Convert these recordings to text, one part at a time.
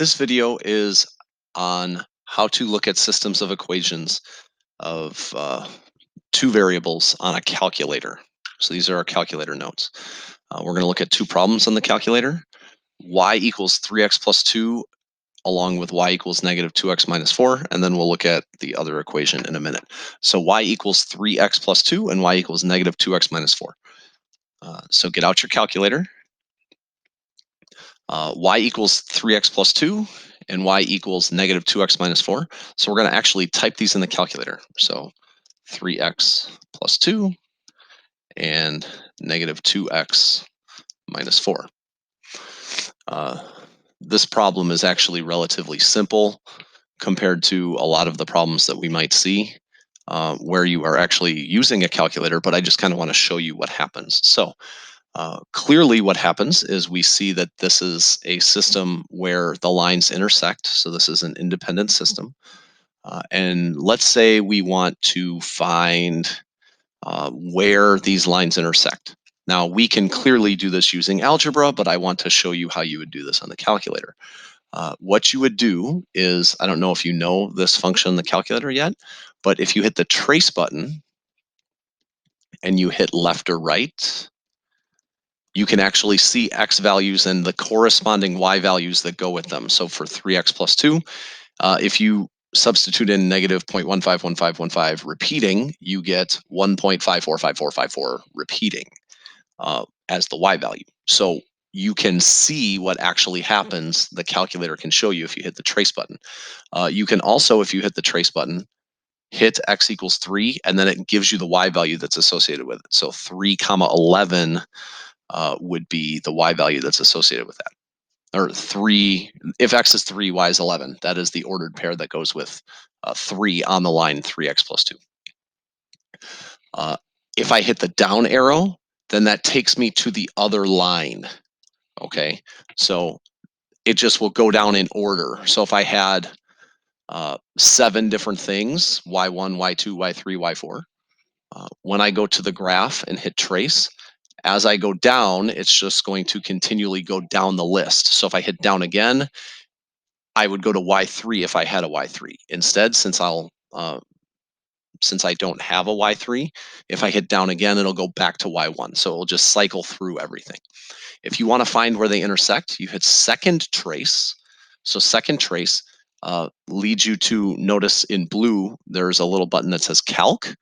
This video is on how to look at systems of equations of two variables on a calculator. So these are our calculator notes. We're going to look at two problems on the calculator. Y equals 3x plus 2 along with y equals negative 2x minus 4, and then we'll look at the other equation in a minute. So y equals 3x plus 2 and y equals negative 2x minus 4. So get out your calculator. Y equals 3x plus 2 and y equals negative 2x minus 4. So we're going to actually type these in the calculator. So 3x plus 2 and negative 2x minus 4. This problem is actually relatively simple compared to a lot of the problems that we might see where you are actually using a calculator, but I just kind of want to show you what happens. So clearly what happens is we see that this is a system where the lines intersect. So this is an independent system. And let's say we want to find where these lines intersect. Now we can clearly do this using algebra, but I want to show you how you would do this on the calculator. What you would do is, I don't know if you know this function in the calculator yet, but if you hit the trace button and you hit left or right, you can actually see x values and the corresponding y values that go with them. So for 3x plus 2, if you substitute in negative 0.151515 repeating, you get 1.545454 repeating as the y value. So you can see what actually happens. The calculator can show you if you hit the trace button. You can also, if you hit the trace button, hit x equals 3, and then it gives you the y value that's associated with it. So 3 comma 11 would be the y value that's associated with that. Or 3, if x is 3, y is 11. That is the ordered pair that goes with 3 on the line 3x plus 2. If I hit the down arrow, then that takes me to the other line. Okay, so it just will go down in order. So if I had 7 different things, y1, y2, y3, y4, when I go to the graph and hit trace, as I go down, it's just going to continually go down the list. So if I hit down again, I would go to y3 if I had a y3. Instead, since I don't have a y3, if I hit down again, it'll go back to y1. So it'll just cycle through everything. If you want to find where they intersect, you hit second trace. So second trace leads you to, notice in blue, there's a little button that says calc.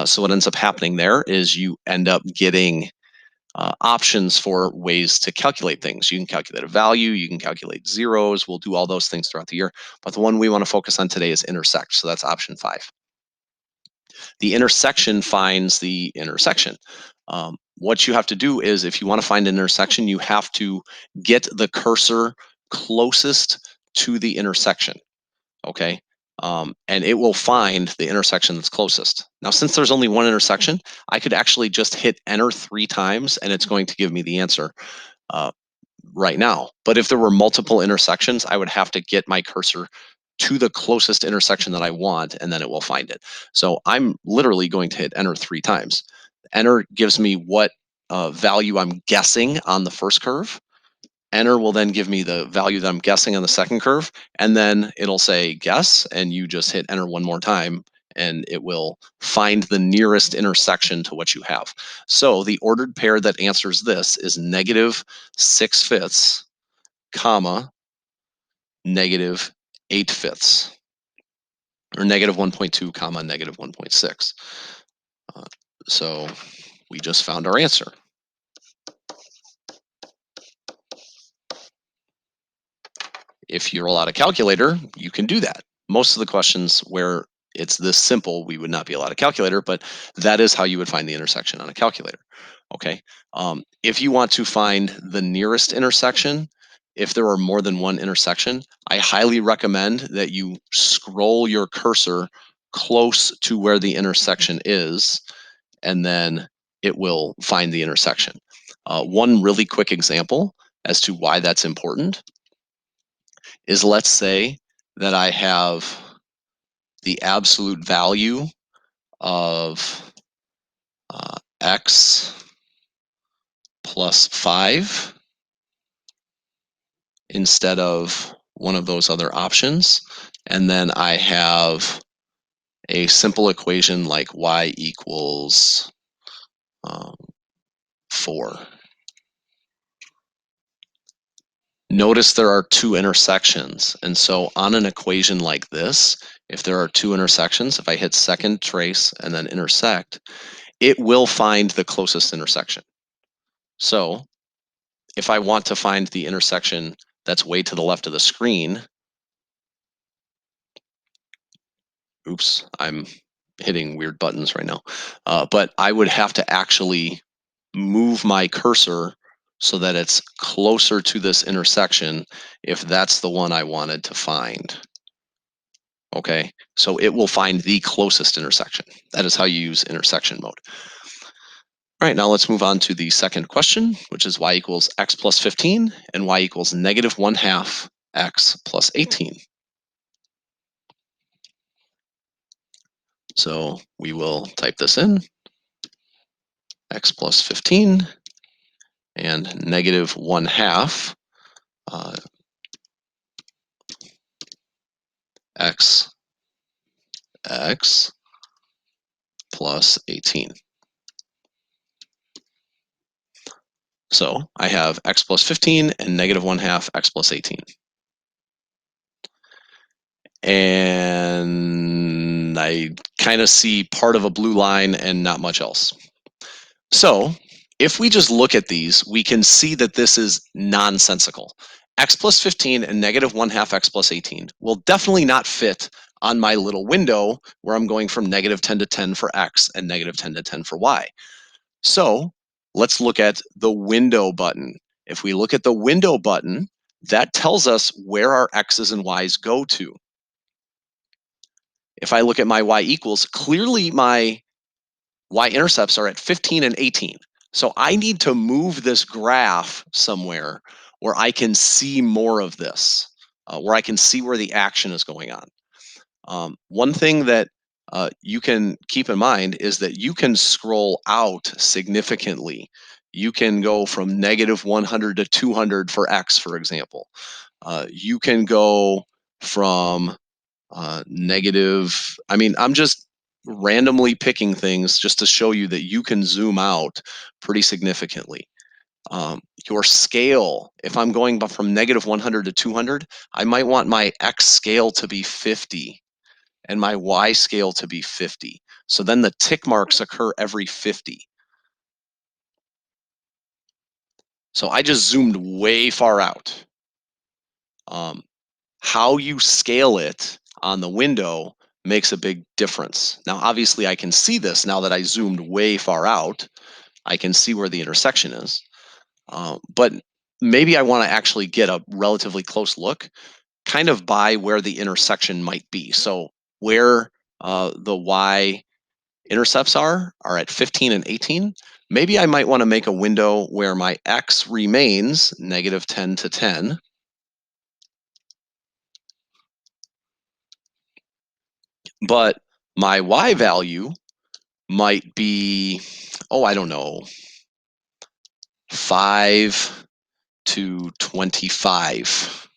So what ends up happening there is you end up getting options for ways to calculate things. You can calculate a value, you can calculate zeros. We'll do all those things throughout the year. But the one we want to focus on today is intersect. So that's option 5. The intersection finds the intersection. What you have to do is, if you want to find an intersection, you have to get the cursor closest to the intersection. Okay. And it will find the intersection that's closest. Now, since there's only one intersection, I could actually just hit enter 3 times and it's going to give me the answer right now. But if there were multiple intersections, I would have to get my cursor to the closest intersection that I want, and then it will find it. So I'm literally going to hit enter 3 times. Enter gives me what value I'm guessing on the first curve. Enter will then give me the value that I'm guessing on the second curve, and then it'll say guess, and you just hit enter one more time, and it will find the nearest intersection to what you have. So the ordered pair that answers this is negative 6/5, comma, negative 8/5, or negative 1.2, comma, negative 1.6. So we just found our answer. If you roll out a calculator, you can do that. Most of the questions where it's this simple, we would not be allowed a calculator, but that is how you would find the intersection on a calculator. Okay. If you want to find the nearest intersection, if there are more than one intersection, I highly recommend that you scroll your cursor close to where the intersection is, and then it will find the intersection. One really quick example as to why that's important is, let's say that I have the absolute value of x plus 5 instead of one of those other options. And then I have a simple equation like y equals 4. Notice there are two intersections. And so on an equation like this, if there are two intersections, if I hit second trace and then intersect, it will find the closest intersection. So if I want to find the intersection that's way to the left of the screen, oops, I'm hitting weird buttons right now, but I would have to actually move my cursor so that it's closer to this intersection if that's the one I wanted to find. Okay, so it will find the closest intersection. That is how you use intersection mode. All right, now let's move on to the second question, which is y equals x plus 15 and y equals negative 1/2 x plus 18. So we will type this in, x plus 15 and negative 1/2 x plus 18. So I have x plus 15 and negative 1/2 x plus 18. And I kind of see part of a blue line and not much else. So if we just look at these, we can see that this is nonsensical. X plus 15 and negative 1/2 x plus 18 will definitely not fit on my little window where I'm going from negative 10 to 10 for x and negative 10 to 10 for y. So let's look at the window button. If we look at the window button, that tells us where our x's and y's go to. If I look at my y equals, clearly my y-intercepts are at 15 and 18. So I need to move this graph somewhere where I can see more of this, where I can see where the action is going on. One thing that you can keep in mind is that you can scroll out significantly. You can go from negative 100 to 200 for x, for example. You can go from negative. I mean, I'm just randomly picking things just to show you that you can zoom out pretty significantly. Your scale, if I'm going from negative 100 to 200, I might want my x scale to be 50 and my y scale to be 50. So then the tick marks occur every 50. So I just zoomed way far out. How you scale it on the window makes a big difference. Now, obviously, I can see this now that I zoomed way far out. I can see where the intersection is. But maybe I want to actually get a relatively close look, kind of by where the intersection might be. So where the y intercepts are at 15 and 18. Maybe I might want to make a window where my x remains negative 10 to 10. But my y value might be, oh, I don't know, 5 to 25.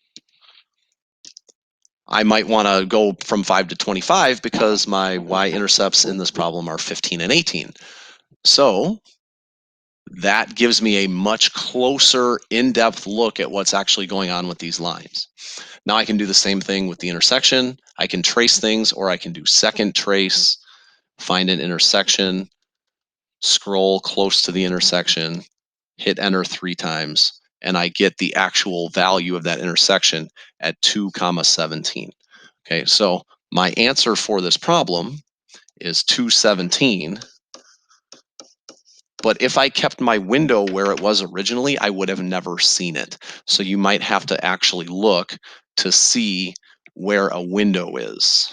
I might want to go from 5 to 25 because my y-intercepts in this problem are 15 and 18. So that gives me a much closer, in-depth look at what's actually going on with these lines. Now I can do the same thing with the intersection. I can trace things, or I can do second trace, find an intersection, scroll close to the intersection, hit enter 3 times, and I get the actual value of that intersection at 2 comma 17. Okay, so my answer for this problem is 217. But if I kept my window where it was originally, I would have never seen it. So you might have to actually look to see where a window is.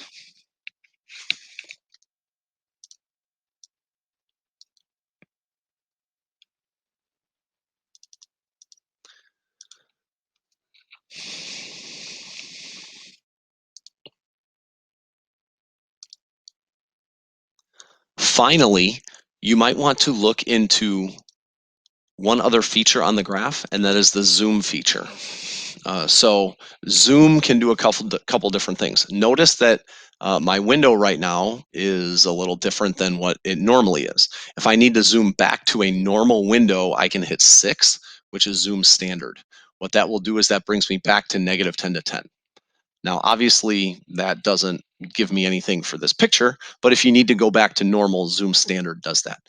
Finally, you might want to look into one other feature on the graph, and that is the zoom feature. So Zoom can do a couple different things. Notice that my window right now is a little different than what it normally is. If I need to zoom back to a normal window, I can hit 6, which is Zoom standard. What that will do is that brings me back to negative 10 to 10. Now, obviously, that doesn't give me anything for this picture, but if you need to go back to normal, Zoom standard does that.